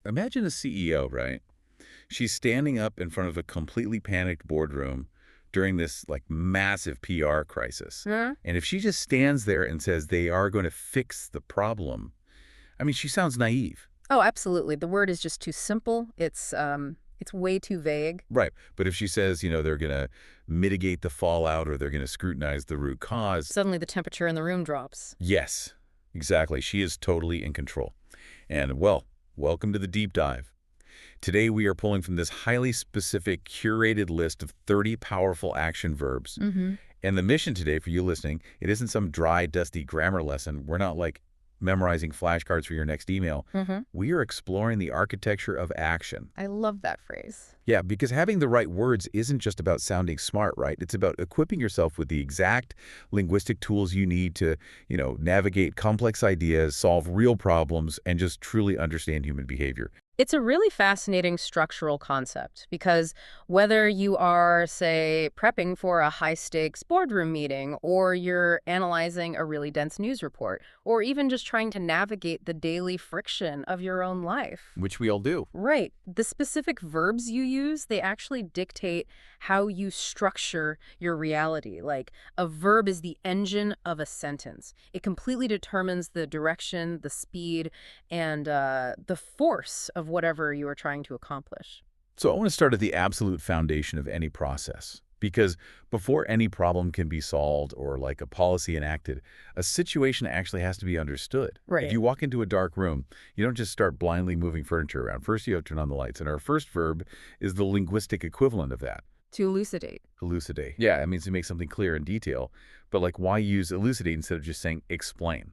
Imagine a CEO, right? She's standing up in front of a completely panicked boardroom during this like massive PR crisis. Hmm? And if she just stands there and says they are going to fix the problem, I mean, she sounds naive. Oh, absolutely. The word is just too simple. It's way too vague. Right. But if she says, they're going to mitigate the fallout or they're going to scrutinize the root cause, Suddenly the temperature in the room drops. yes, exactly. She is totally in control. And well, welcome to the deep dive. Today we are pulling from this highly specific, curated list of 30 powerful action verbs. Mm-hmm. And the mission today for you listening, it isn't some dry, dusty grammar lesson. We're not like memorizing flashcards for your next email. Mm-hmm. We are exploring the architecture of action. I love that phrase. Yeah, because having the right words isn't just about sounding smart, right? It's about equipping yourself with the exact linguistic tools you need to, navigate complex ideas, solve real problems, and just truly understand human behavior. It's a really fascinating structural concept because whether you are, say, prepping for a high-stakes boardroom meeting, or you're analyzing a really dense news report, or even just trying to navigate the daily friction of your own life. Which we all do. Right. The specific verbs you use, they actually dictate how you structure your reality. Like a verb is the engine of a sentence. It completely determines the direction, the speed, and the force of whatever you are trying to accomplish. So I want to start at the absolute foundation of any process. Because before any problem can be solved or like a policy enacted, a situation actually has to be understood. If Right. you walk into a dark room, you don't just start blindly moving furniture around. First, you have to turn on the lights. And our first verb is the linguistic equivalent of that, To elucidate. elucidate. Yeah, it means to make something clear in detail. But like, why use elucidate instead of just saying explain?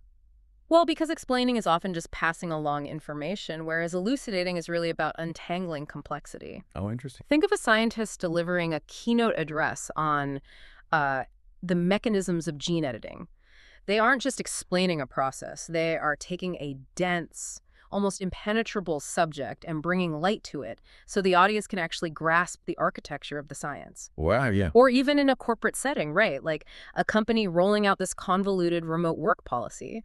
Well, because explaining is often just passing along information, whereas elucidating is really about untangling complexity. Oh, interesting. Think of a scientist delivering a keynote address on uh, the mechanisms of gene editing. They aren't just explaining a process. They are taking a dense, almost impenetrable subject and bringing light to it so the audience can actually grasp the architecture of the science. Wow, yeah. Or even in a corporate setting, right? Like a company rolling out this convoluted remote work policy.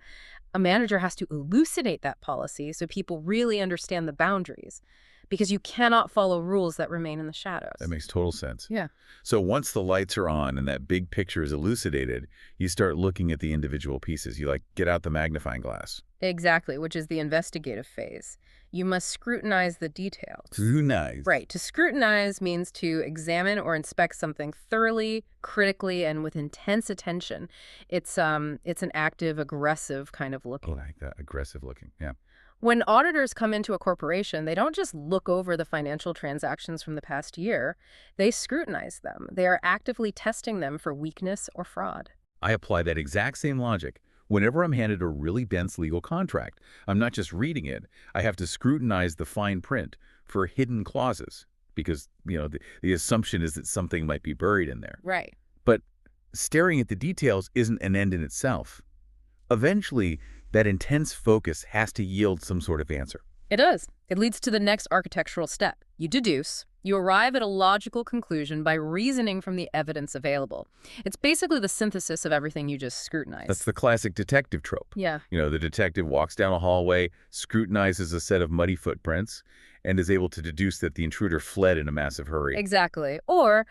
A manager has to elucidate that policy so people really understand the boundaries, because you cannot follow rules that remain in the That shadows. makes total sense. Yeah. So once the lights are on and that big picture is elucidated, you start looking at the individual pieces. You like get out the magnifying glass. Exactly, which is the investigative phase. You must scrutinize the details. Nice. Right. To scrutinize means to examine or inspect something thoroughly, critically, and with intense attention. It's an active, aggressive kind of I looking. like that. Aggressive looking. Yeah. When auditors come into a corporation, they don't just look over the financial transactions from the past year. They scrutinize them. They are actively testing them for weakness or fraud. I apply that exact same logic. Whenever I'm handed a really dense legal contract, I'm not just reading it. I have to scrutinize the fine print for hidden clauses because, the assumption is that something might be buried in there. Right. But staring at the details isn't an end in itself. Eventually, that intense focus has to yield some sort of answer. It does. It leads to the next architectural step. You deduce. You arrive at a logical conclusion by reasoning from the evidence available. It's basically the synthesis of everything you just scrutinized. That's the classic detective trope. Yeah. The detective walks down a hallway, scrutinizes a set of muddy footprints, and is able to deduce that the intruder fled in a massive hurry. Exactly. Or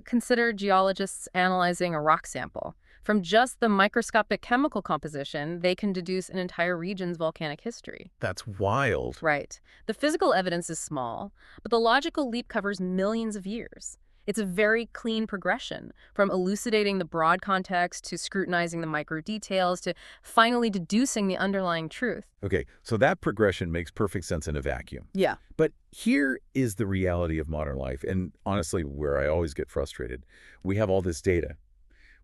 consider geologists analyzing a rock sample. From just the microscopic chemical composition, they can deduce an entire region's volcanic history. That's wild. Right. The physical evidence is small, but the logical leap covers millions of years. It's a very clean progression, from elucidating the broad context to scrutinizing the micro details to finally deducing the underlying truth. Okay, so that progression makes perfect sense in a vacuum. Yeah. But here is the reality of modern life, and honestly, where I always get frustrated. We have all this data.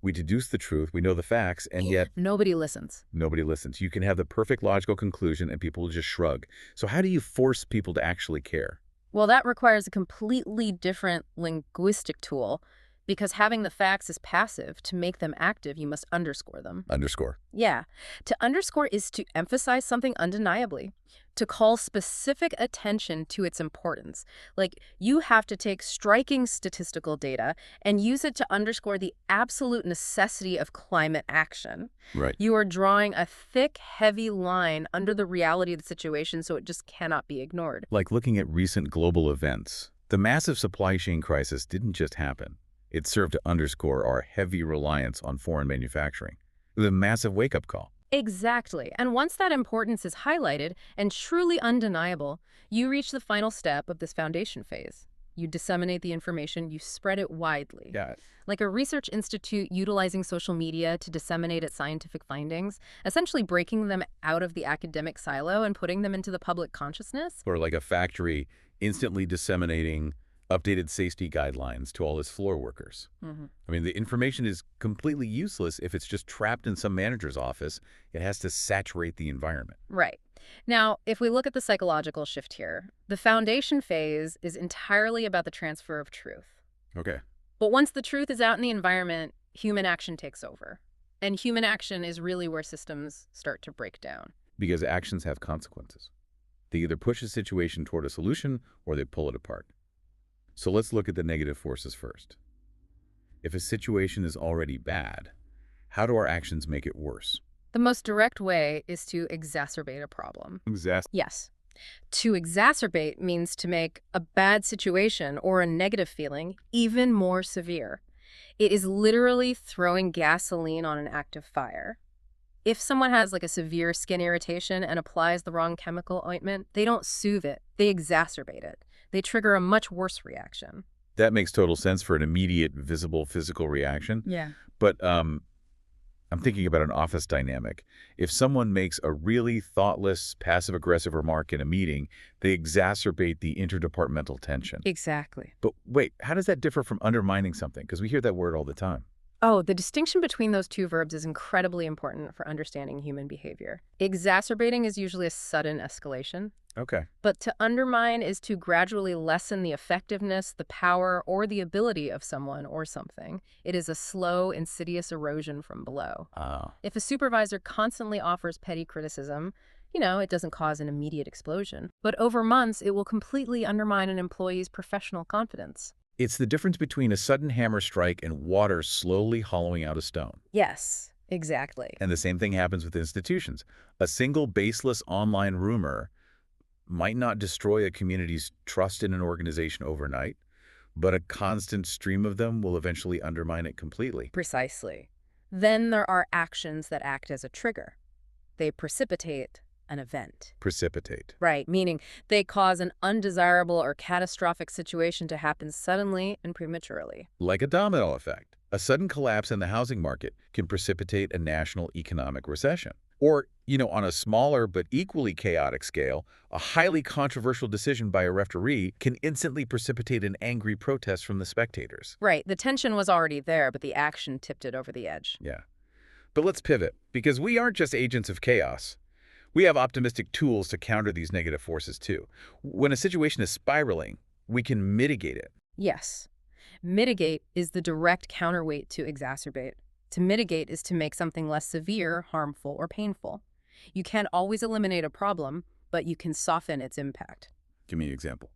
We deduce the truth, we know the facts, and yet Nobody listens. nobody listens. You can have the perfect logical conclusion and people will just shrug. So how do you force people to actually care? Well, that requires a completely different linguistic tool, Because having the facts is passive. To make them active, you must underscore them. Underscore. Yeah. To underscore is to emphasize something undeniably, to call specific attention to its importance. Like, you have to take striking statistical data and use it to underscore the absolute necessity of climate action. Right. You are drawing a thick, heavy line under the reality of the situation, so it just cannot be ignored. Like looking at recent global events, the massive supply chain crisis didn't just happen. It served to underscore our heavy reliance on foreign manufacturing. The massive wake-up call. Exactly. And once that importance is highlighted and truly undeniable, you reach the final step of this foundation phase. You disseminate the information, you spread it widely. Yeah. Like a research institute utilizing social media to disseminate its scientific findings, essentially breaking them out of the academic silo and putting them into the public consciousness. Or like a factory instantly disseminating updated safety guidelines to all its floor workers. I mean, the information is completely useless if it's just trapped in some manager's office. It has to saturate the environment. Right. Now, if we look at the psychological shift here, the foundation phase is entirely about the transfer of truth. Okay. But once the truth is out in the environment, human action takes over. And human action is really where systems start to break down. Because actions have consequences. They either push a situation toward a solution or they pull it apart. So let's look at the negative forces first. If a situation is already bad, how do our actions make it worse? The most direct way is to exacerbate a problem. Yes. To exacerbate means to make a bad situation or a negative feeling even more severe. It is literally throwing gasoline on an active fire. If someone has like a severe skin irritation and applies the wrong chemical ointment, they don't soothe it, they exacerbate it. They trigger a much worse reaction. That makes total sense for an immediate, visible, physical reaction. Yeah. But I'm thinking about an office dynamic. If someone makes a really thoughtless, passive-aggressive remark in a meeting, they exacerbate the interdepartmental tension. Exactly. But wait, how does that differ from undermining something? Because we hear that word all the time. Oh, the distinction between those two verbs is incredibly important for understanding human behavior. Exacerbating is usually a sudden escalation. Okay. But to undermine is to gradually lessen the effectiveness, the power, or the ability of someone or something. It is a slow, insidious erosion from below. If a supervisor constantly offers petty criticism, it doesn't cause an immediate explosion. But over months, it will completely undermine an employee's professional confidence. It's the difference between a sudden hammer strike and water slowly hollowing out a stone. Yes, exactly. And the same thing happens with institutions. A single baseless online rumor might not destroy a community's trust in an organization overnight, but a constant stream of them will eventually undermine it completely. Precisely. Then there are actions that act as a trigger. They precipitate an event. Precipitate. Right, meaning they cause an undesirable or catastrophic situation to happen suddenly and prematurely. Like a domino effect. A sudden collapse in the housing market can precipitate a national economic recession. Or, on a smaller but equally chaotic scale, a highly controversial decision by a referee can instantly precipitate an angry protest from the spectators. Right, the tension was already there, but the action tipped it over the edge. Yeah. But let's pivot, because we aren't just agents of chaos. We have optimistic tools to counter these negative forces too. When a situation is spiraling, we can mitigate it. Yes. Mitigate is the direct counterweight to exacerbate. To mitigate is to make something less severe, harmful, or painful. You can't always eliminate a problem, but you can soften its impact. Give me an example.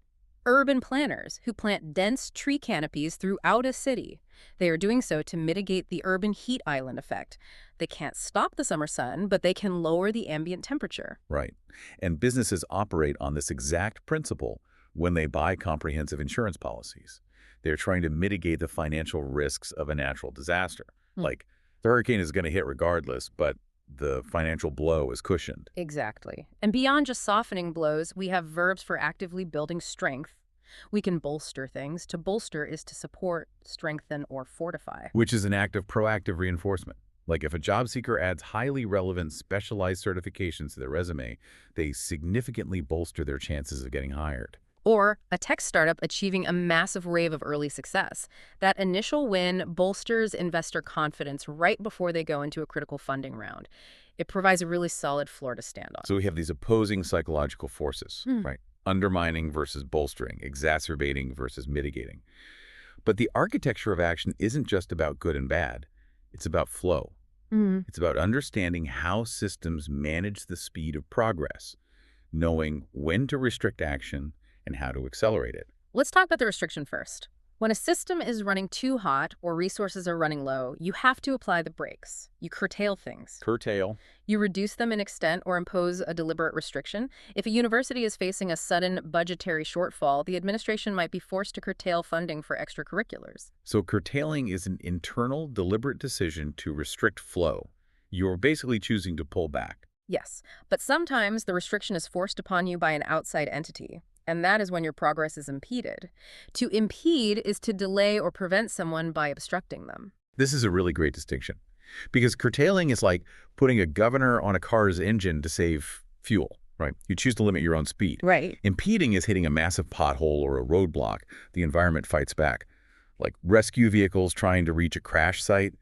Urban planners who plant dense tree canopies throughout a city. They are doing so to mitigate the urban heat island effect. They can't stop the summer sun, but they can lower the ambient temperature. Right. And businesses operate on this exact principle when they buy comprehensive insurance policies. They're trying to mitigate the financial risks of a natural disaster. Like, the hurricane is going to hit regardless, but the financial blow is cushioned. Exactly. And beyond just softening blows, we have verbs for actively building strength. We can bolster things. To bolster is to support, strengthen, or fortify. Which is an act of proactive reinforcement. Like if a job seeker adds highly relevant specialized certifications to their resume, they significantly bolster their chances of getting hired. Or a tech startup achieving a massive wave of early success. That initial win bolsters investor confidence right before they go into a critical funding round. It provides a really solid floor to stand on. So we have these opposing psychological forces, right? Undermining versus bolstering, exacerbating versus mitigating. But the architecture of action isn't just about good and bad. It's about flow. Mm. It's about understanding how systems manage the speed of progress, knowing when to restrict action and how to accelerate it. Let's talk about the restriction first. When a system is running too hot or resources are running low, you have to apply the brakes. You curtail things. Curtail. You reduce them in extent or impose a deliberate restriction. If a university is facing a sudden budgetary shortfall, the administration might be forced to curtail funding for extracurriculars. So curtailing is an internal, deliberate decision to restrict flow. You're basically choosing to pull back. Yes, but sometimes the restriction is forced upon you by an outside entity, and that is when your progress is impeded. To impede is to delay or prevent someone by obstructing them. This is a really great distinction, because curtailing is like putting a governor on a car's engine to save fuel, right? You choose to limit your own speed. Right. Impeding is hitting a massive pothole or a roadblock. The environment fights back, like rescue vehicles trying to reach a crash site,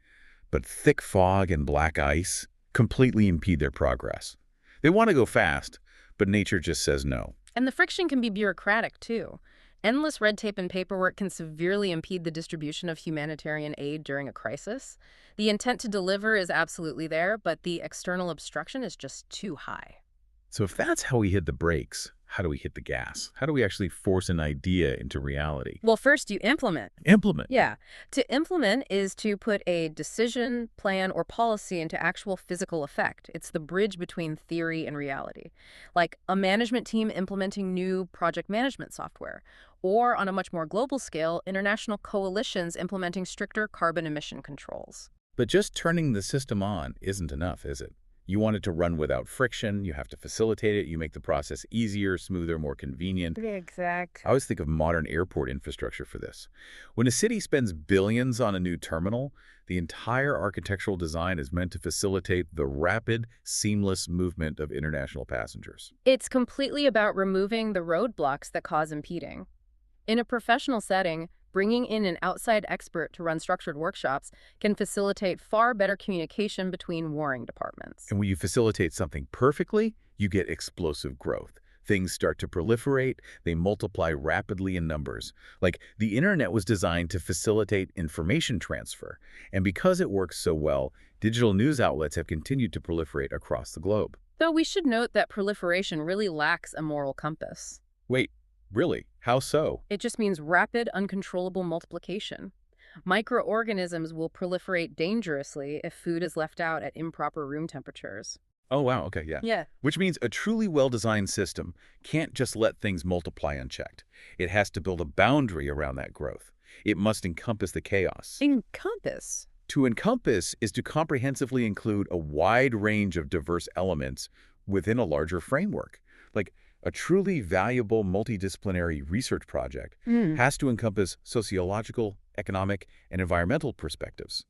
but thick fog and black ice completely impede their progress. They want to go fast, but nature just says no. And the friction can be bureaucratic, too. Endless red tape and paperwork can severely impede the distribution of humanitarian aid during a crisis. The intent to deliver is absolutely there, but the external obstruction is just too high. So if that's how we hit the brakes, how do we hit the gas? How do we actually force an idea into reality? Well, first you implement. Implement. Yeah. To implement is to put a decision, plan, or policy into actual physical effect. It's the bridge between theory and reality. Like a management team implementing new project management software. Or on a much more global scale, international coalitions implementing stricter carbon emission controls. But just turning the system on isn't enough, is it? You want it to run without friction, you have to facilitate it, you make the process easier, smoother, more convenient. Exact. I always think of modern airport infrastructure for this. When a city spends billions on a new terminal, the entire architectural design is meant to facilitate the rapid, seamless movement of international passengers. It's completely about removing the roadblocks that cause impeding. In a professional setting, bringing in an outside expert to run structured workshops can facilitate far better communication between warring departments. And when you facilitate something perfectly, you get explosive growth. Things start to proliferate, they multiply rapidly in numbers. Like the internet was designed to facilitate information transfer, and because it works so well, digital news outlets have continued to proliferate across the globe. Though we should note that proliferation really lacks a moral compass. Wait, really? How so? It just means rapid, uncontrollable multiplication. Microorganisms will proliferate dangerously if food is left out at improper room temperatures. Oh, wow, okay, yeah. Yeah. Which means a truly well-designed system can't just let things multiply unchecked. It has to build a boundary around that growth. It must encompass the chaos. Encompass? To encompass is to comprehensively include a wide range of diverse elements within a larger framework. Like a truly valuable multidisciplinary research project has to encompass sociological, economic, and environmental perspectives.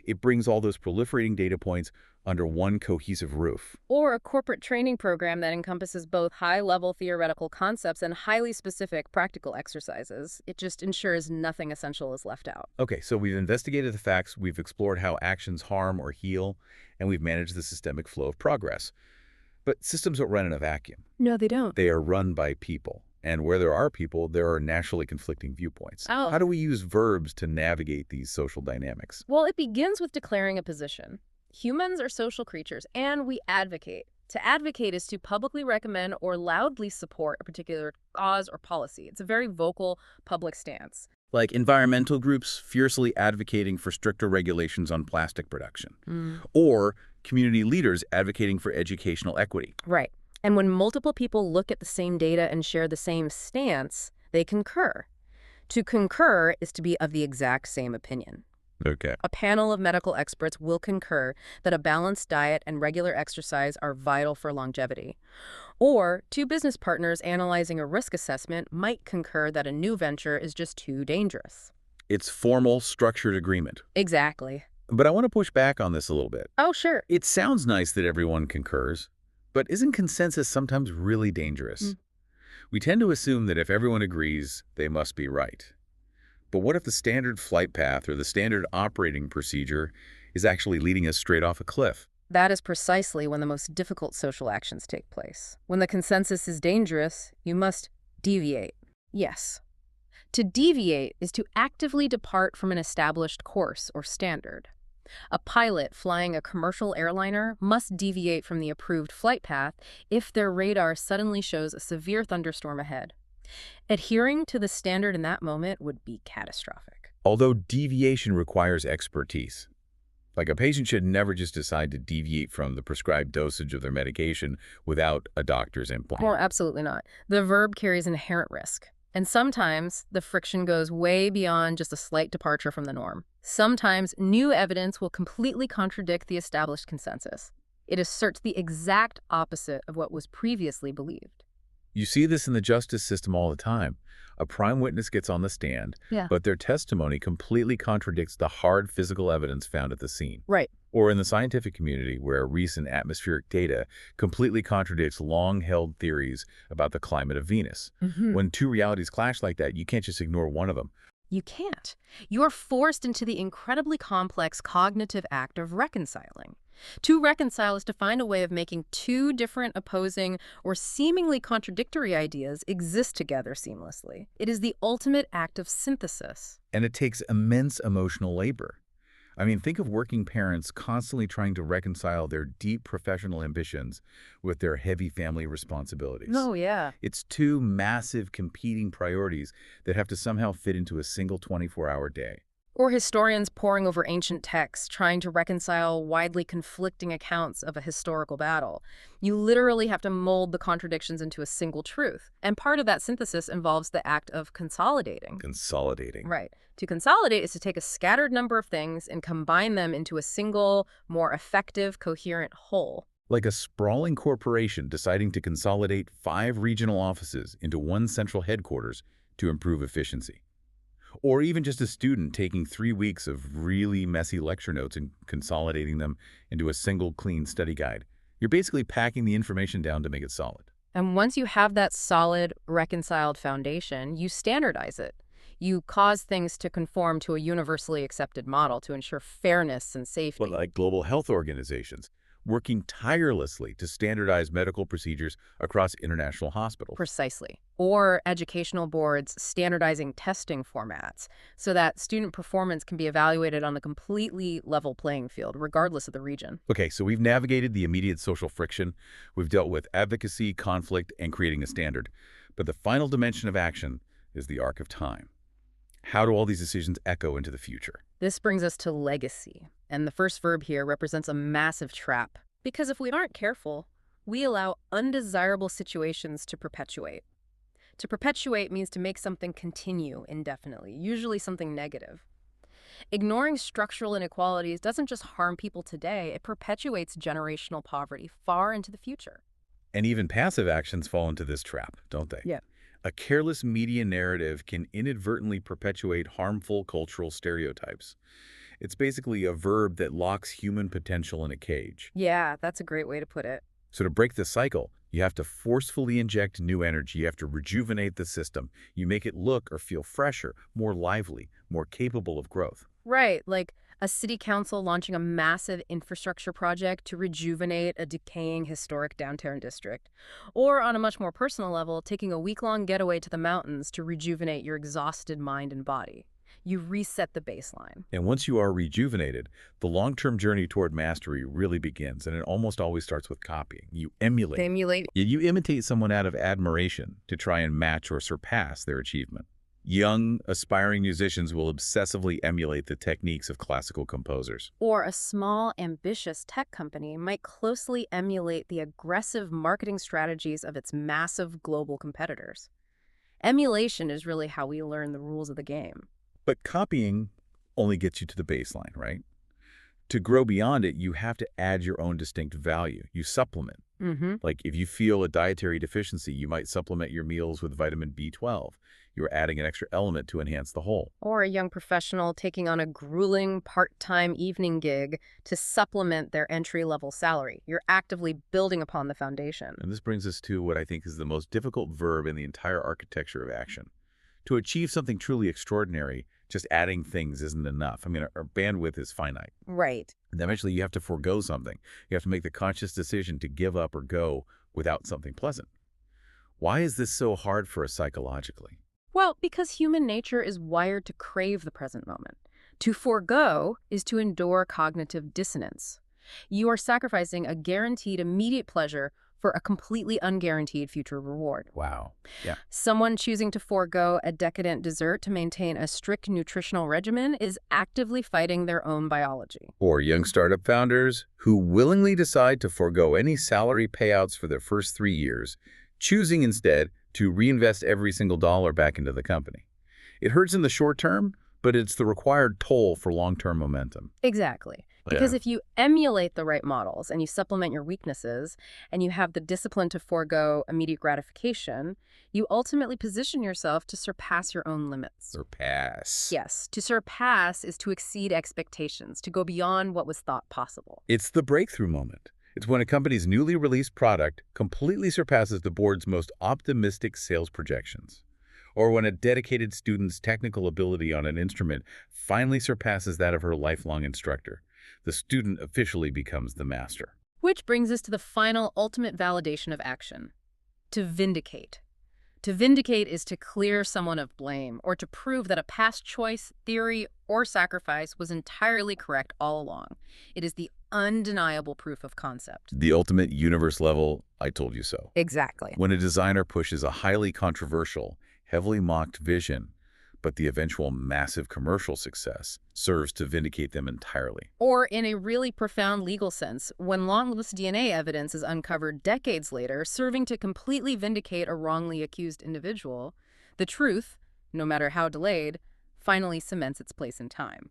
It brings all those proliferating data points under one cohesive roof. Or a corporate training program that encompasses both high-level theoretical concepts and highly specific practical exercises. It just ensures nothing essential is left out. Okay, so we've investigated the facts, we've explored how actions harm or heal, and we've managed the systemic flow of progress. But systems don't run in a vacuum. No, they don't. They are run by people. And where there are people, there are naturally conflicting viewpoints. Oh. How do we use verbs to navigate these social dynamics? Well, it begins with declaring a position. Humans are social creatures, and we advocate. To advocate is to publicly recommend or loudly support a particular cause or policy. It's a very vocal public stance. Like environmental groups fiercely advocating for stricter regulations on plastic production. Or community leaders advocating for educational equity. Right. And when multiple people look at the same data and share the same stance, they concur. To concur is to be of the exact same opinion. Okay. A panel of medical experts will concur that a balanced diet and regular exercise are vital for longevity. Or two business partners analyzing a risk assessment might concur that a new venture is just too dangerous. It's formal, structured agreement. Exactly. But I want to push back on this a little bit. Oh, sure. It sounds nice that everyone concurs, but isn't consensus sometimes really dangerous? We tend to assume that if everyone agrees, they must be right. But what if the standard flight path or the standard operating procedure is actually leading us straight off a cliff? That is precisely when the most difficult social actions take place. When the consensus is dangerous, you must deviate. Yes. To deviate is to actively depart from an established course or standard. A pilot flying a commercial airliner must deviate from the approved flight path if their radar suddenly shows a severe thunderstorm ahead. Adhering to the standard in that moment would be catastrophic. Although deviation requires expertise. Like a patient should never just decide to deviate from the prescribed dosage of their medication without a doctor's input. Well, absolutely not. The verb carries inherent risk. And sometimes the friction goes way beyond just a slight departure from the norm. Sometimes new evidence will completely contradict the established consensus. It asserts the exact opposite of what was previously believed. You see this in the justice system all the time. A prime witness gets on the stand, Yeah. but their testimony completely contradicts the hard physical evidence found at the scene. Right. Or in the scientific community, where recent atmospheric data completely contradicts long-held theories about the climate of Venus. When two realities clash like that, you can't just ignore one of them. You can't. You're forced into the incredibly complex cognitive act of reconciling. To reconcile is to find a way of making two different, opposing, or seemingly contradictory ideas exist together seamlessly. It is the ultimate act of synthesis. And it takes immense emotional labor. I mean, think of working parents constantly trying to reconcile their deep professional ambitions with their heavy family responsibilities. Oh, yeah. It's two massive competing priorities that have to somehow fit into a single 24-hour day. Or historians poring over ancient texts, trying to reconcile widely conflicting accounts of a historical battle. You literally have to mold the contradictions into a single truth. And part of that synthesis involves the act of consolidating. Consolidating. Right. To consolidate is to take a scattered number of things and combine them into a single, more effective, coherent whole. Like a sprawling corporation deciding to consolidate 5 regional offices into one central headquarters to improve efficiency. Or even just a student taking 3 weeks of really messy lecture notes and consolidating them into a single clean study guide. You're basically packing the information down to make it solid. And once you have that solid, reconciled foundation, you standardize it. You cause things to conform to a universally accepted model to ensure fairness and safety. But like global health organizations, working tirelessly to standardize medical procedures across international hospitals. Precisely. Or educational boards standardizing testing formats so that student performance can be evaluated on a completely level playing field, regardless of the region. Okay, so we've navigated the immediate social friction, we've dealt with advocacy, conflict, and creating a standard. But the final dimension of action is the arc of time. How do all these decisions echo into the future? This brings us to legacy. And the first verb here represents a massive trap. Because if we aren't careful, we allow undesirable situations to perpetuate. To perpetuate means to make something continue indefinitely, usually something negative. Ignoring structural inequalities doesn't just harm people today, it perpetuates generational poverty far into the future. And even passive actions fall into this trap, don't they? Yeah. A careless media narrative can inadvertently perpetuate harmful cultural stereotypes. It's basically a verb that locks human potential in a cage. Yeah, that's a great way to put it. So to break the cycle, you have to forcefully inject new energy. You have to rejuvenate the system. You make it look or feel fresher, more lively, more capable of growth. Right, like a city council launching a massive infrastructure project to rejuvenate a decaying historic downtown district. Or on a much more personal level, taking a week-long getaway to the mountains to rejuvenate your exhausted mind and body. You reset the baseline. And once you are rejuvenated, the long-term journey toward mastery really begins, and it almost always starts with copying. You emulate. Emulate. You imitate someone out of admiration to try and match or surpass their achievement. Young, aspiring musicians will obsessively emulate the techniques of classical composers. Or a small, ambitious tech company might closely emulate the aggressive marketing strategies of its massive global competitors. Emulation is really how we learn the rules of the game. But copying only gets you to the baseline, right? To grow beyond it, you have to add your own distinct value. You supplement. Like if you feel a dietary deficiency, you might supplement your meals with vitamin B12. You're adding an extra element to enhance the whole. Or a young professional taking on a grueling part-time evening gig to supplement their entry-level salary. You're actively building upon the foundation. And this brings us to what I think is the most difficult verb in the entire architecture of action. To achieve something truly extraordinary, just adding things isn't enough. I mean, our bandwidth is finite. Right. And eventually you have to forego something. You have to make the conscious decision to give up or go without something pleasant. Why is this so hard for us psychologically? Well, because human nature is wired to crave the present moment. To forego is to endure cognitive dissonance. You are sacrificing a guaranteed immediate pleasure for a completely unguaranteed future reward. Wow. Yeah. Someone choosing to forego a decadent dessert to maintain a strict nutritional regimen is actively fighting their own biology. Or young startup founders who willingly decide to forego any salary payouts for their first 3 years, choosing instead to reinvest every single dollar back into the company. It hurts in the short term, but it's the required toll for long-term momentum. Exactly. Because if you emulate the right models and you supplement your weaknesses and you have the discipline to forego immediate gratification, you ultimately position yourself to surpass your own limits. Surpass. Yes, to surpass is to exceed expectations, to go beyond what was thought possible. It's the breakthrough moment. It's when a company's newly released product completely surpasses the board's most optimistic sales projections. Or when a dedicated student's technical ability on an instrument finally surpasses that of her lifelong instructor. The student officially becomes the master. Which brings us to the final ultimate validation of action: to vindicate. To vindicate is to clear someone of blame or to prove that a past choice, theory, or sacrifice was entirely correct all along. It is the undeniable proof of concept. The ultimate universe-level, I told you so. Exactly. When a designer pushes a highly controversial, heavily mocked vision, but the eventual massive commercial success serves to vindicate them entirely. Or in a really profound legal sense, when long-lost DNA evidence is uncovered decades later, serving to completely vindicate a wrongly accused individual, the truth, no matter how delayed, finally cements its place in time.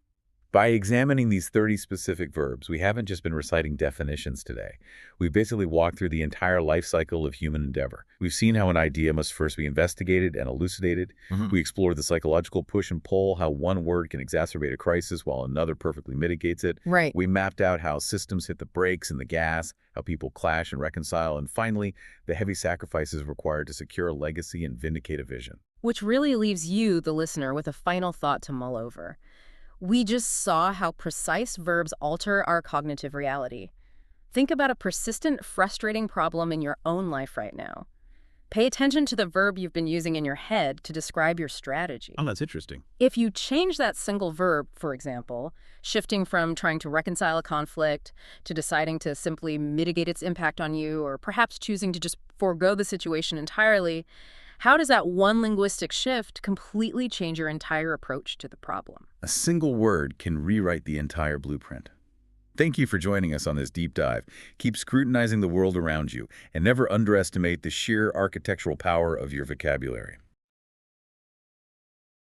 By examining these 30 specific verbs, we haven't just been reciting definitions today. We've basically walked through the entire life cycle of human endeavor. We've seen how an idea must first be investigated and elucidated. We explored the psychological push and pull, how one word can exacerbate a crisis while another perfectly mitigates it. Right. We mapped out how systems hit the brakes and the gas, how people clash and reconcile, and finally, the heavy sacrifices required to secure a legacy and vindicate a vision. Which really leaves you, the listener, with a final thought to mull over. We just saw how precise verbs alter our cognitive reality. Think about a persistent, frustrating problem in your own life right now. Pay attention to the verb you've been using in your head to describe your strategy. Oh, that's interesting. If you change that single verb, for example, shifting from trying to reconcile a conflict to deciding to simply mitigate its impact on you, or perhaps choosing to just forego the situation entirely, how does that one linguistic shift completely change your entire approach to the problem? A single word can rewrite the entire blueprint. Thank you for joining us on this deep dive. Keep scrutinizing the world around you and never underestimate the sheer architectural power of your vocabulary.